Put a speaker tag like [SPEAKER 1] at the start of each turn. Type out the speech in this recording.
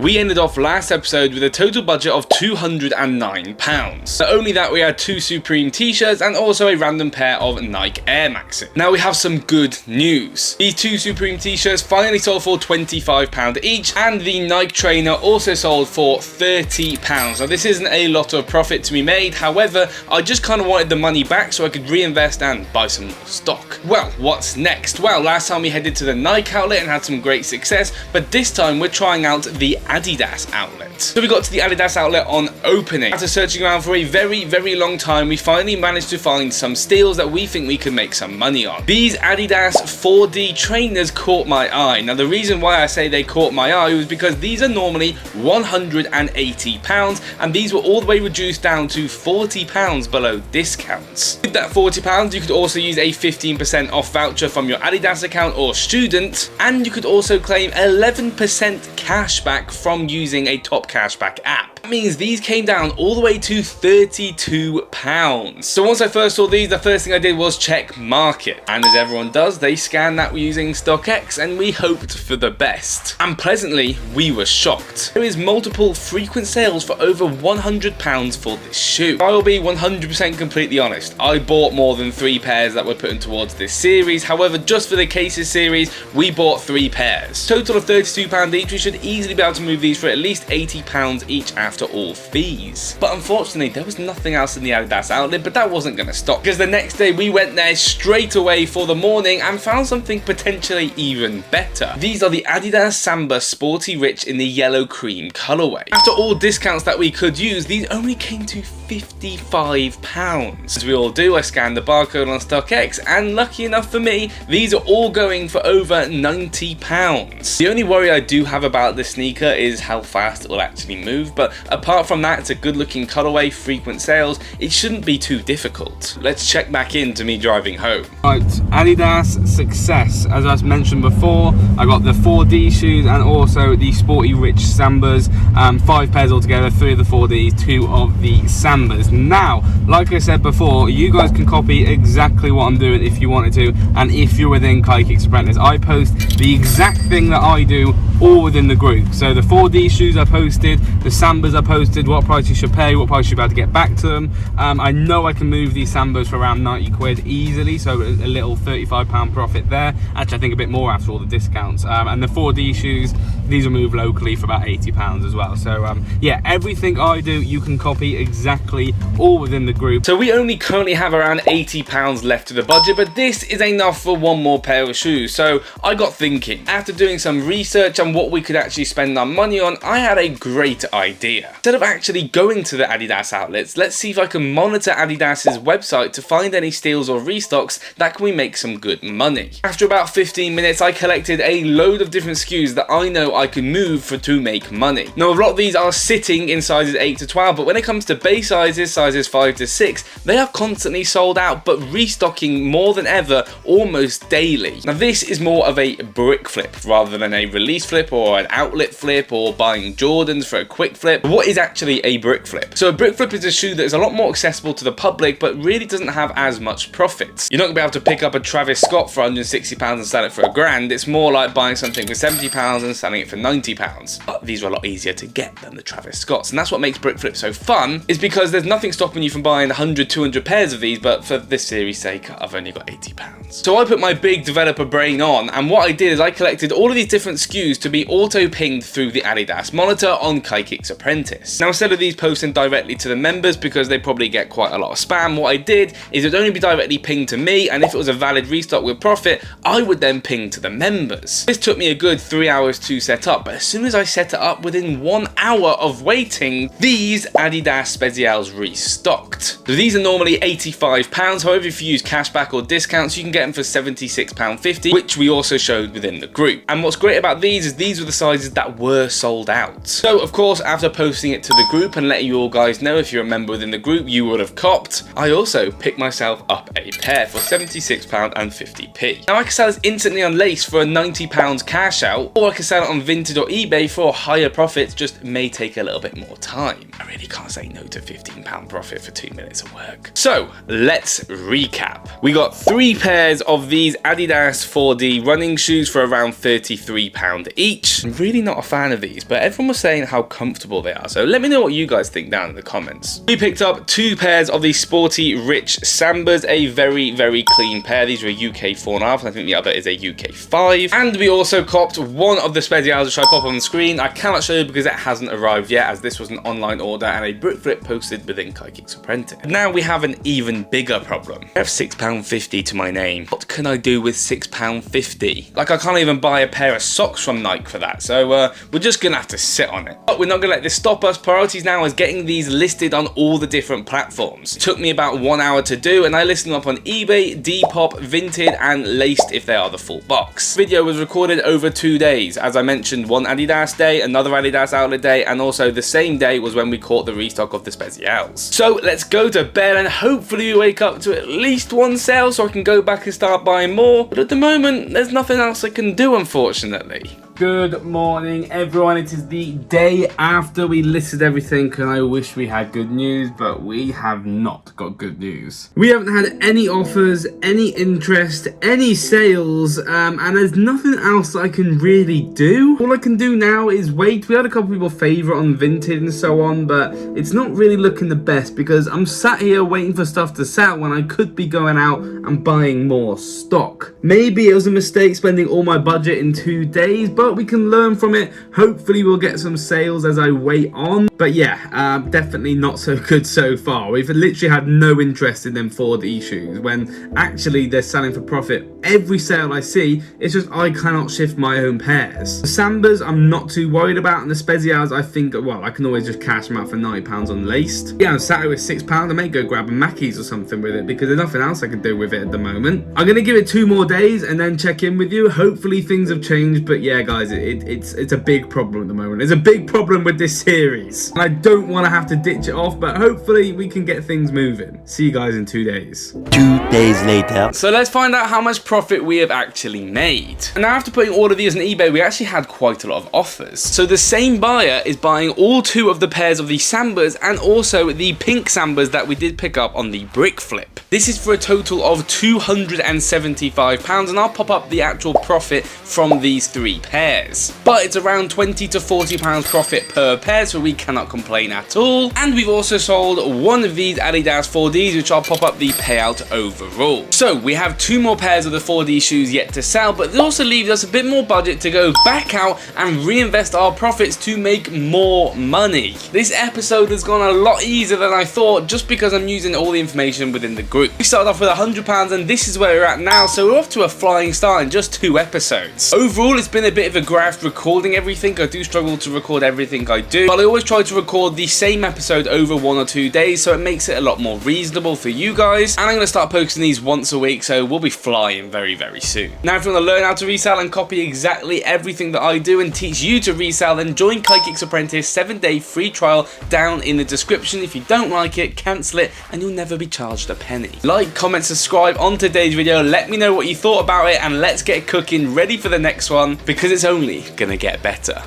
[SPEAKER 1] We ended off last episode with a total budget of £209. Not only that, we had 2 Supreme t-shirts and also a random pair of Nike Air Maxes. Now we have some good news. These 2 Supreme t-shirts finally sold for £25 each, and the Nike trainer also sold for £30. Now this isn't a lot of profit to be made, however, I just kind of wanted the money back so I could reinvest and buy some more stock. Well, what's next? Well, last time we headed to the Nike outlet and had some great success, but this time we're trying out the Adidas outlet. So we got to the Adidas outlet on opening. After searching around for a very long time, we finally managed to find some steals that we think we can make some money on. These Adidas 4D trainers caught my eye. Now the reason why I say they caught my eye was because these are normally £180, and these were all the way reduced down to £40 below discounts. With that £40, you could also use a 15% off voucher from your Adidas account or student, and you could also claim 11% cash back from using a top cashback app. That means these came down all the way to £32. So once I first saw these, the first thing I did was check market, and as everyone does, they scanned that using StockX, and we hoped for the best. And pleasantly, we were shocked. There is multiple frequent sales for over £100 for this shoe. I will be 100% completely honest, I bought more than 3 pairs that we're putting towards this series. However, just for the cases series, we bought 3 pairs. Total of £32 each. We should easily be able to move these for at least £80 each after all fees. But unfortunately, there was nothing else in the Adidas outlet, but that wasn't going to stop, because the next day we went there straight away for the morning and found something potentially even better. These are the Adidas Sambas Sporty Rich in the yellow cream colorway. After all discounts that we could use, these only came to £55. As we all do, I scanned the barcode on StockX, and lucky enough for me, these are all going for over £90. The only worry I do have about this sneaker is how fast it will actually move, but apart from that, it's a good looking colorway, frequent sales, it shouldn't be too difficult. Let's check back into me driving home. Right, Adidas success. As I mentioned before, I got the 4D shoes and also the Sporty Rich Sambas, 5 pairs altogether, 3 of the 4Ds, 2 of the Sambas. Now, like I said before, you guys can copy exactly what I'm doing if you wanted to, and if you're within KaiKicks Apprentice, I post the exact thing that I do all within the group. So the 4D shoes I posted, the Sambas I posted, what price you should pay, what price you're about to get back to them. I know I can move these Sambas for around 90 quid easily, so a little £35 profit there. Actually, I think a bit more after all the discounts. And the 4D shoes, these will move locally for about £80 as well. So yeah, everything I do, you can copy exactly all within the group. So we only currently have around £80 left to the budget, but this is enough for 1 more pair of shoes. So I got thinking, after doing some research on what we could actually spend our money on, I had a great idea. Instead of actually going to the Adidas outlets, let's see if I can monitor Adidas's website to find any steals or restocks that can we make some good money. After about 15 minutes, I collected a load of different SKUs that I know I can move to make money. Now, a lot of these are sitting in sizes 8 to 12, but when it comes to base sizes 5 to 6, they are constantly sold out, but restocking more than ever, almost daily. Now, this is more of a brick flip rather than a release flip or an outlet flip or buying Jordans for a quick flip. What is actually a brick flip? So a brick flip is a shoe that is a lot more accessible to the public, but really doesn't have as much profits. You're not gonna be able to pick up a Travis Scott for £160 and sell it for £1,000. It's more like buying something for £70 and selling it for £90. But these are a lot easier to get than the Travis Scotts, and that's what makes brick flip so fun, is because there's nothing stopping you from buying 100, 200 pairs of these, but for this series' sake, I've only got £80. So I put my big developer brain on, and what I did is I collected all of these different SKUs to be auto-pinged through the Adidas monitor on KaiKicks Apprentice. Now, instead of these posting directly to the members, because they probably get quite a lot of spam, what I did is it would only be directly pinged to me, and if it was a valid restock with profit, I would then ping to the members. This took me a good 3 hours to set up, but as soon as I set it up, within 1 hour of waiting, these Adidas Spezials restocked. So these are normally £85, however, if you use cashback or discounts, you can get them for £76.50, which we also showed within the group. And what's great about these is these were the sizes that were sold out. So of course, after posting posting it to the group and letting you all guys know. If you're a member within the group, you would have copped. I also picked myself up a pair for £76.50. Now I can sell this instantly on Lace for a £90 cash out, or I can sell it on Vinted or eBay for higher profits, just may take a little bit more time. I really can't say no to £15 profit for 2 minutes of work. So let's recap. We got 3 pairs of these Adidas 4D running shoes for around £33 each. I'm really not a fan of these, but everyone was saying how comfortable they are, so let me know what you guys think down in the comments. We picked up 2 pairs of these sporty rich Sambas, a very clean pair. These were a UK 4.5 and I think the other is a UK 5. And we also copped one of the Spezials, which I pop on the screen. I cannot show you because it hasn't arrived yet, as this was an online order and a brick flip posted within KaiKicks Apprentice. Now we have an even bigger problem. I have £6.50 to my name. What can I do with £6.50? Like, I can't even buy a pair of socks from Nike for that, so we're just gonna have to sit on it. But we're not gonna let this stop us. Priorities now is getting these listed on all the different platforms. It took me about 1 hour to do, and I listed them up on eBay, Depop, Vinted, and Laced if they are the full box. Video was recorded over 2 days. As I mentioned, one Adidas day, another Adidas Outlet day, and also the same day was when we caught the restock of the Spezials. So let's go to bed and hopefully we wake up to at least one sale so I can go back and start buying more. But at the moment, there's nothing else I can do, unfortunately. Good morning, everyone. It is the day after we listed everything, and I wish we had good news, but we have not got good news. We haven't had any offers, any interest, any sales, and there's nothing else that I can really do. All I can do now is wait. We had a couple people favourite on Vinted and so on, but it's not really looking the best because I'm sat here waiting for stuff to sell when I could be going out and buying more stock. Maybe it was a mistake spending all my budget in 2 days, but we can learn from it. Hopefully we'll get some sales as I wait on. But yeah, definitely not so good so far. We've literally had no interest in them 4D shoes when actually they're selling for profit. Every sale I see, it's just I cannot shift my own pairs. The Sambas I'm not too worried about, and the Spezials I think, well, I can always just cash them out for £90 on Laced. Yeah, I'm sat here with £6. I may go grab a Mackey's or something with it because there's nothing else I can do with it at the moment. I'm gonna give it 2 more days and then check in with you. Hopefully things have changed, but yeah guys, it's a big problem at the moment. There's a big problem with this series and I don't want to have to ditch it off, but hopefully we can get things moving. See you guys in 2 days.
[SPEAKER 2] 2 days later.
[SPEAKER 1] So let's find out how much profit we have actually made. And now after putting all of these on eBay, we actually had quite a lot of offers. So the same buyer is buying all 2 of the pairs of the Sambas and also the pink Sambas that we did pick up on the brick flip. This is for a total of £275, and I'll pop up the actual profit from these 3 pairs. But it's around £20 to £40 profit per pair, so we cannot complain at all. And we've also sold one of these Adidas 4Ds, which I'll pop up the payout overall. So we have 2 more pairs of the 4D shoes yet to sell, but it also leaves us a bit more budget to go back out and reinvest our profits to make more money. This episode has gone a lot easier than I thought, just because I'm using all the information within the group. We started off with £100 and this is where we're at now, so we're off to a flying start in just 2 episodes. Overall, it's been a bit of a graft recording everything. I do struggle to record everything I do, but I always try to record the same episode over 1 or 2 days, so it makes it a lot more reasonable for you guys. And I'm going to start posting these once a week, so we'll be flying very soon. Now, if you want to learn how to resell and copy exactly everything that I do and teach you to resell, then join KaiKicks Apprentice 7-day free trial down in the description. If you don't like it, cancel it and you'll never be charged a penny. Like, comment, subscribe on today's video. Let me know what you thought about it and let's get cooking, ready for the next one because it's only gonna get better.